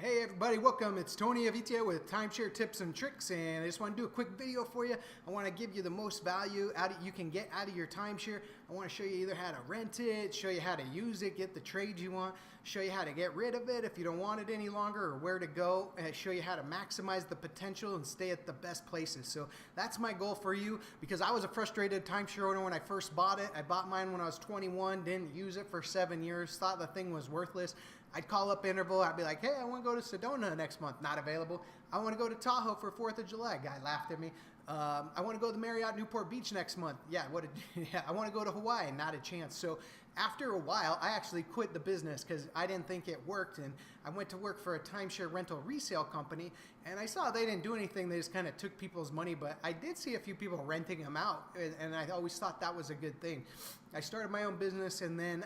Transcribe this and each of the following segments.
Hey everybody, welcome. It's Tony Avitia with Timeshare Tips and Tricks, and I just want to do a quick video for you. I want to give you the most value you can get out of your timeshare. I want to show you either how to rent it, show you how to use it, get the trades you want, show you how to get rid of it if you don't want it any longer, or where to go, and show you how to maximize the potential and stay at the best places. So that's my goal for you, because I was a frustrated timeshare owner when I first bought it. I bought mine when I was 21, didn't use it for 7 years, thought the thing was worthless. I'd call up Interval, I'd be like, hey, I want to go to Sedona next month, not available. I want to go to Tahoe for 4th of July, guy laughed at me. I want to go to the Marriott Newport Beach next month. Yeah, I want to go to Hawaii, not a chance. So after a while, I actually quit the business because I didn't think it worked, and I went to work for a timeshare rental resale company, and I saw they didn't do anything. They just kind of took people's money, but I did see a few people renting them out, and I always thought that was a good thing. I started my own business, and then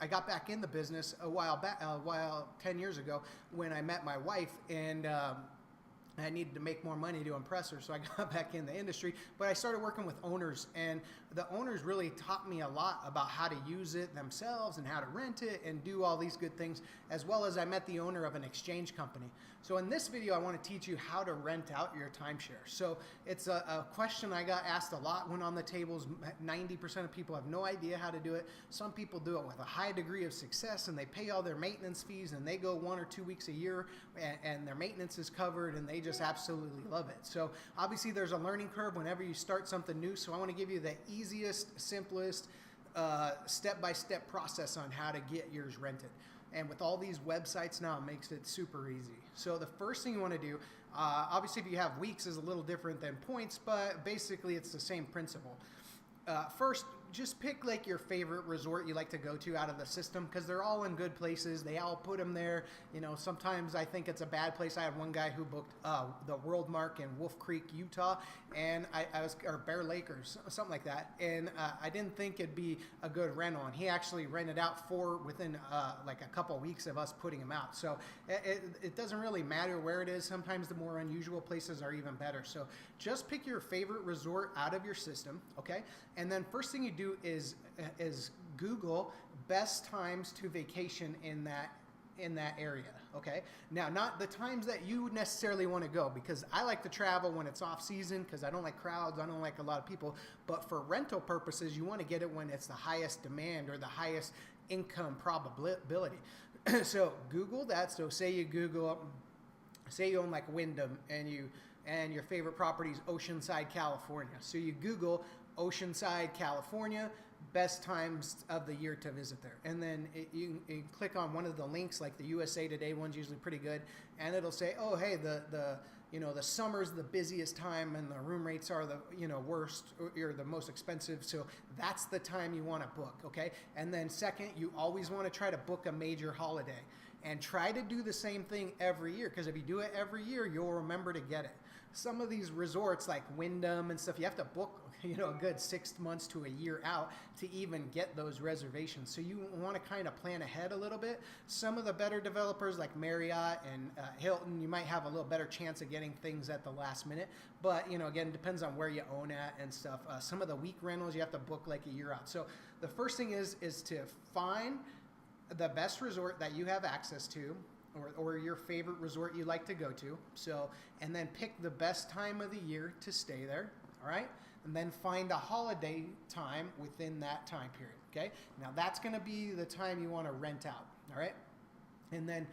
I got back in the business a while 10 years ago when I met my wife, and I needed to make more money to impress her, so I got back in the industry. But I started working with owners, and the owners really taught me a lot about how to use it themselves and how to rent it and do all these good things, as well as I met the owner of an exchange company. So in this video, I want to teach you how to rent out your timeshare. So it's a question I got asked a lot when on the tables. 90% of people have no idea how to do it. Some people do it with a high degree of success, and they pay all their maintenance fees, and they go 1 or 2 weeks a year, and their maintenance is covered, and they just absolutely love it. So obviously there's a learning curve whenever you start something new. So I want to give you the easiest, simplest, step-by-step process on how to get yours rented. And with all these websites now, it makes it super easy. So the first thing you want to do, obviously if you have weeks is a little different than points, but basically it's the same principle. First, just pick like your favorite resort you like to go to out of the system, because they're all in good places. They all put them there. You know, sometimes I think it's a bad place. I had one guy who booked the World Mark in Wolf Creek, Utah, and or Bear Lake or something like that, and I didn't think it'd be a good rental, and he actually rented out within like a couple weeks of us putting him out. So it doesn't really matter where it is. Sometimes the more unusual places are even better. So just pick your favorite resort out of your system, okay? And then first thing you do is Google best times to vacation in that area, okay? Now, not the times that you necessarily want to go, because I like to travel when it's off season because I don't like crowds, I don't like a lot of people. But for rental purposes, you want to get it when it's the highest demand or the highest income probability. So Google that. So say you own like Wyndham, and your favorite property is Oceanside, California. So you Google Oceanside, California, best times of the year to visit there. And then you click on one of the links, like the USA Today one's usually pretty good, and it'll say, oh, hey, the summer's the busiest time and the room rates are the worst or the most expensive. So that's the time you want to book, okay? And then second, you always want to try to book a major holiday, and try to do the same thing every year, because if you do it every year, you'll remember to get it. Some of these resorts like Wyndham and stuff, you have to book a good 6 months to a year out to even get those reservations. So you want to kind of plan ahead a little bit. Some of the better developers like Marriott and Hilton, you might have a little better chance of getting things at the last minute. But again, it depends on where you own at and stuff. Some of the week rentals you have to book like a year out. So the first thing is to find the best resort that you have access to, or your favorite resort you like to go to. So, and then pick the best time of the year to stay there, all right? And then find a holiday time within that time period, okay? Now that's gonna be the time you wanna rent out, all right? And then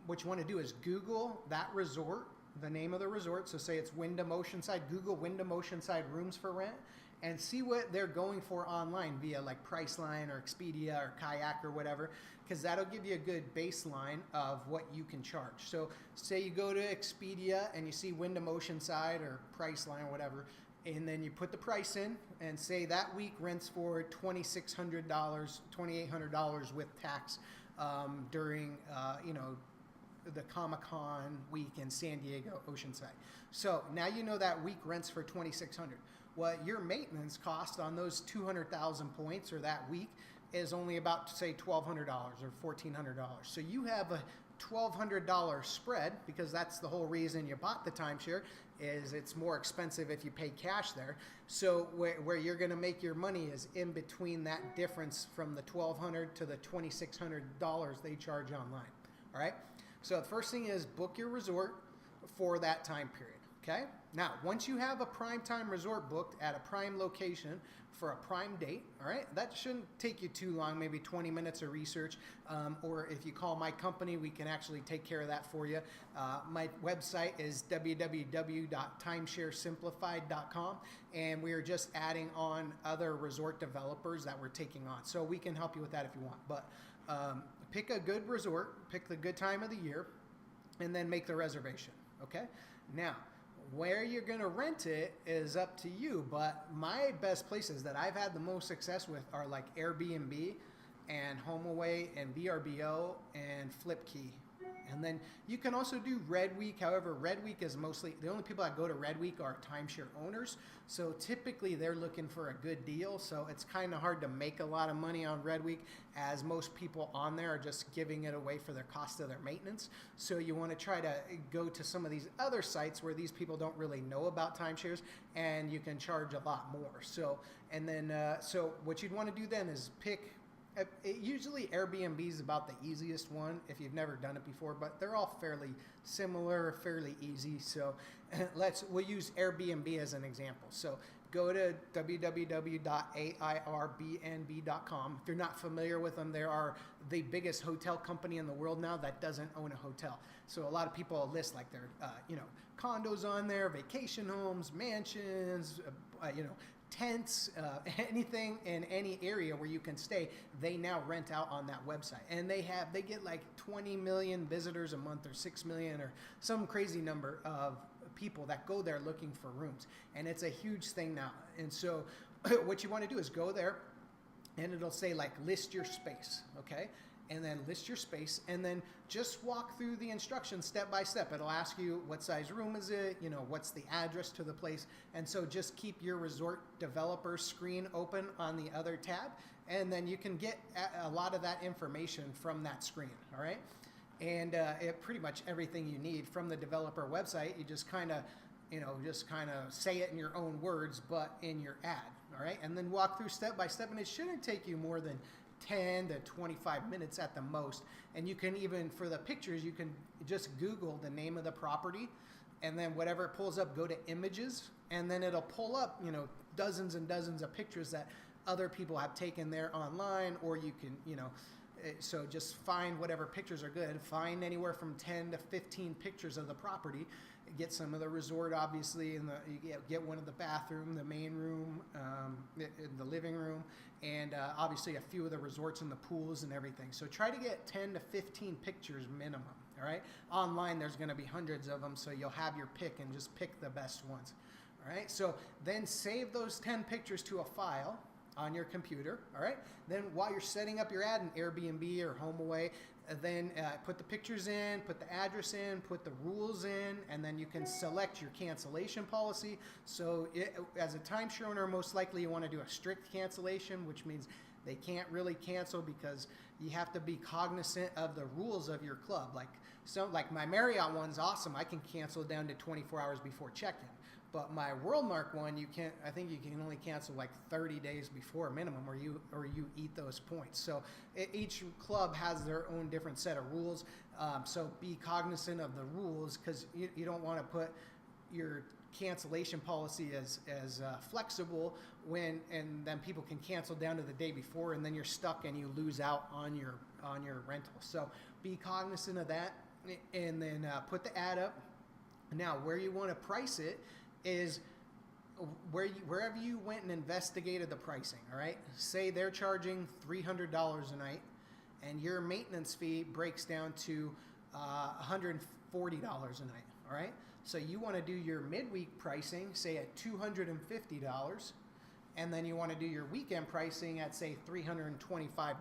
what you wanna do is Google that resort, the name of the resort. So say it's Wyndham Oceanside, Google Wyndham Oceanside rooms for rent, and see what they're going for online via like Priceline or Expedia or Kayak or whatever, because that'll give you a good baseline of what you can charge. So say you go to Expedia and you see Wyndham Oceanside or Priceline or whatever, and then you put the price in and say that week rents for $2,600, $2,800 with tax during the Comic-Con week in San Diego, Oceanside. So now you know that week rents for $2,600. Well, your maintenance cost on those 200,000 points or that week is only about, say, $1,200 or $1,400. So you have a $1,200 spread, because that's the whole reason you bought the timeshare, is it's more expensive if you pay cash there. So where you're going to make your money is in between that difference from the $1,200 to the $2,600 they charge online. All right. So the first thing is book your resort for that time period. Okay. Now, once you have a prime time resort booked at a prime location for a prime date, all right, that shouldn't take you too long, maybe 20 minutes of research. Or if you call my company, we can actually take care of that for you. My website is www.timesharesimplified.com, and we are just adding on other resort developers that we're taking on. So we can help you with that if you want. But pick a good resort, pick the good time of the year, and then make the reservation. Okay. Now, where you're going to rent it is up to you, but my best places that I've had the most success with are like Airbnb and HomeAway and VRBO and Flipkey. And then you can also do Red Week. However, Red Week is mostly, the only people that go to Red Week are timeshare owners. So typically they're looking for a good deal. So it's kind of hard to make a lot of money on Red Week, as most people on there are just giving it away for their cost of their maintenance. So you want to try to go to some of these other sites where these people don't really know about timeshares, and you can charge a lot more. So, and then, so what you'd want to do then is pick, usually Airbnb is about the easiest one if you've never done it before, but they're all fairly similar, fairly easy. So we'll use Airbnb as an example. So go to www.airbnb.com. If you're not familiar with them, they are the biggest hotel company in the world now that doesn't own a hotel. So a lot of people list like their, condos on there, vacation homes, mansions, tents, anything in any area where you can stay, they now rent out on that website. And they get like 20 million visitors a month, or 6 million, or some crazy number of people that go there looking for rooms. And it's a huge thing now. And so what you want to do is go there, and it'll say like list your space, okay? And then list your space, and then just walk through the instructions step by step. It'll ask you what size room is it, what's the address to the place. And so just keep your resort developer screen open on the other tab, and then you can get a lot of that information from that screen, all right? And pretty much everything you need from the developer website, you just kind of say it in your own words, but in your ad, all right? And then walk through step by step, and it shouldn't take you more than 10 to 25 minutes at the most. And you can even, for the pictures, you can just Google the name of the property, and then whatever it pulls up, go to images, and then it'll pull up, dozens and dozens of pictures that other people have taken there online. Or you can, so just find whatever pictures are good. Find anywhere from 10 to 15 pictures of the property. Get some of the resort, obviously, and you get one of the bathroom, the main room, the living room, and obviously a few of the resorts and the pools and everything. So try to get 10 to 15 pictures minimum, all right? Online, there's going to be hundreds of them, so you'll have your pick and just pick the best ones, all right? So then save those 10 pictures to a file on your computer, all right? Then while you're setting up your ad in Airbnb or HomeAway, then put the pictures in, put the address in, put the rules in, and then you can select your cancellation policy. So as a timeshare owner, most likely you want to do a strict cancellation, which means they can't really cancel because you have to be cognizant of the rules of your club. Like my Marriott one's awesome. I can cancel down to 24 hours before check-in. But my WorldMark one, I think you can only cancel like 30 days before minimum, or you eat those points. So each club has their own different set of rules. So be cognizant of the rules, because you don't want to put your cancellation policy as flexible and then people can cancel down to the day before, and then you're stuck and you lose out on your rental. So be cognizant of that, and then put the ad up. Now, where you want to price it is wherever you went and investigated the pricing, all right? Say they're charging $300 a night, and your maintenance fee breaks down to $140 a night, all right? So you want to do your midweek pricing, say at $250, and then you want to do your weekend pricing at, say, $325.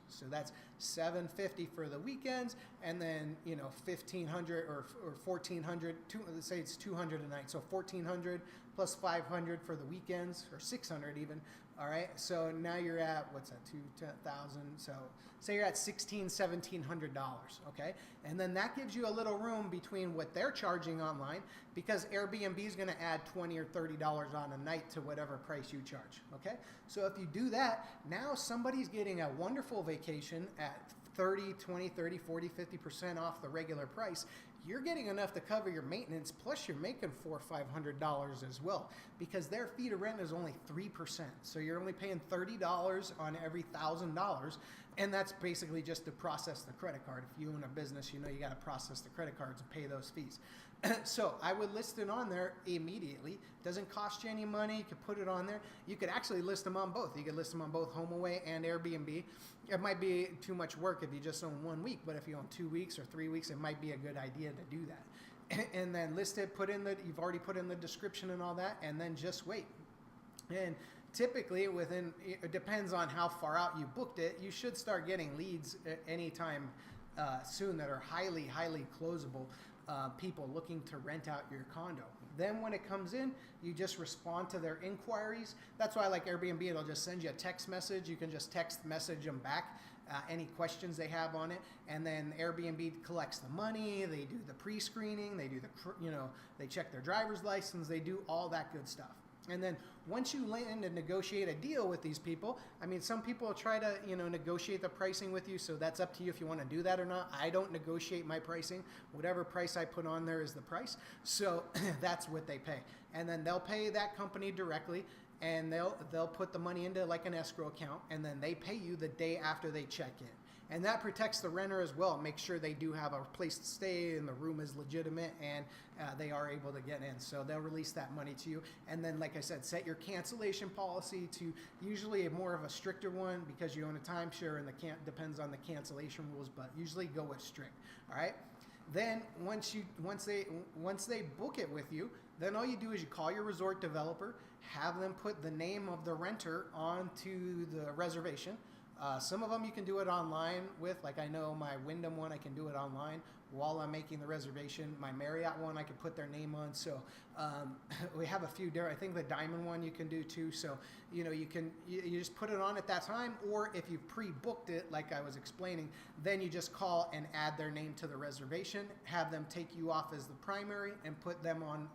So that's $750 for the weekends, and then $1,500 or $1,400. Let's say it's $200 a night, so $1,400 plus $500 for the weekends, or $600 even. All right. So now you're at, what's that? $2,000. So say you're at $1,700. Okay, and then that gives you a little room between what they're charging online, because Airbnb is going to add $20 or $30 on a night to whatever price you charge. Okay, so if you do that, now somebody's getting a wonderful vacation at 20, 30, 40, 50% off the regular price, you're getting enough to cover your maintenance, plus you're making $400 or $500 as well, because their fee to rent is only 3%. So you're only paying $30 on every $1,000, and that's basically just to process the credit card. If you own a business, you know you got to process the credit cards and pay those fees. So I would list it on there immediately. Doesn't cost you any money. You could put it on there. You could actually list them on both. You could list them on both HomeAway and Airbnb. It might be too much work if you just own 1 week, but if you own 2 weeks or 3 weeks, it might be a good idea to do that. And then list it, you've already put in the description and all that, and then just wait. And typically it depends on how far out you booked it, you should start getting leads anytime soon that are highly, highly closable. People looking to rent out your condo. Then when it comes in, you just respond to their inquiries. That's why I like Airbnb. It'll just send you a text message. You can just text message them back any questions they have on it, and then Airbnb collects the money. They do the pre-screening. They do they check their driver's license. They do all that good stuff. And then once you land and negotiate a deal with these people, I mean, some people try to, negotiate the pricing with you. So that's up to you if you want to do that or not. I don't negotiate my pricing. Whatever price I put on there is the price. So that's what they pay. And then they'll pay that company directly, and they'll put the money into like an escrow account, and then they pay you the day after they check in. And that protects the renter as well. Make sure they do have a place to stay and the room is legitimate, and they are able to get in. So they'll release that money to you. And then, like I said, set your cancellation policy to usually more of a stricter one, because you own a timeshare and depends on the cancellation rules, but usually go with strict. All right. Then once they book it with you, then all you do is you call your resort developer, have them put the name of the renter onto the reservation. Some of them you can do it online with, like I know my Wyndham one, I can do it online while I'm making the reservation. My Marriott one, I can put their name on. So we have a few there. I think the Diamond one you can do too. So, you just put it on at that time, or if you pre-booked it, like I was explaining, then you just call and add their name to the reservation, have them take you off as the primary and put them on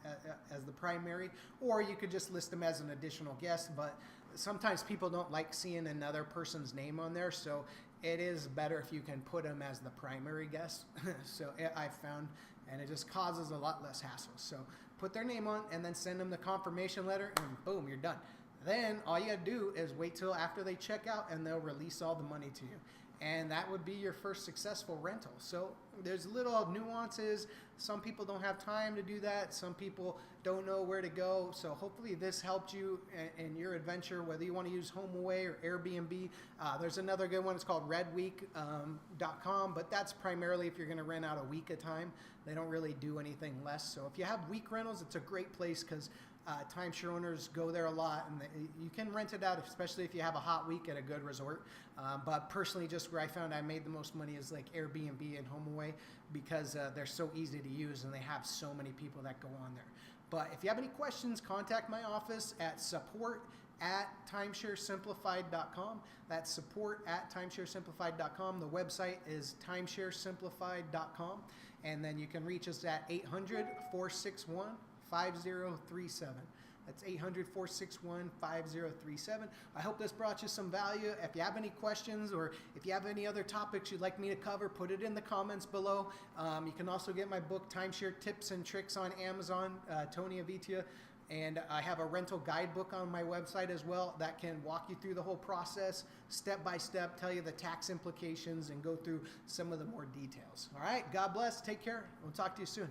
as the primary, or you could just list them as an additional guest. But sometimes people don't like seeing another person's name on there, so it is better if you can put them as the primary guest. So I found, and it just causes a lot less hassle. So put their name on and then send them the confirmation letter, and boom, you're done. Then all you gotta do is wait till after they check out, and they'll release all the money to you. And that would be your first successful rental. So there's little nuances. Some people don't have time to do that. Some people don't know where to go. So hopefully this helped you in your adventure, whether you want to use HomeAway or Airbnb. There's another good one. It's called redweek.com, but that's primarily if you're going to rent out a week at a time. They don't really do anything less. So if you have week rentals, it's a great place, because timeshare owners go there a lot, and you can rent it out, especially if you have a hot week at a good resort. But personally, just where I found I made the most money is like Airbnb and HomeAway, because they're so easy to use and they have so many people that go on there. But if you have any questions, contact my office at support@timesharesimplified.com. That's support@timesharesimplified.com. The website is timesharesimplified.com. And then you can reach us at 800-461-5037. That's 800-461-5037. I hope this brought you some value. If you have any questions, or if you have any other topics you'd like me to cover, put it in the comments below. You can also get my book, Timeshare Tips and Tricks, on Amazon, Tony Avitia. And I have a rental guidebook on my website as well that can walk you through the whole process, step by step, tell you the tax implications, and go through some of the more details. All right, God bless. Take care. We'll talk to you soon.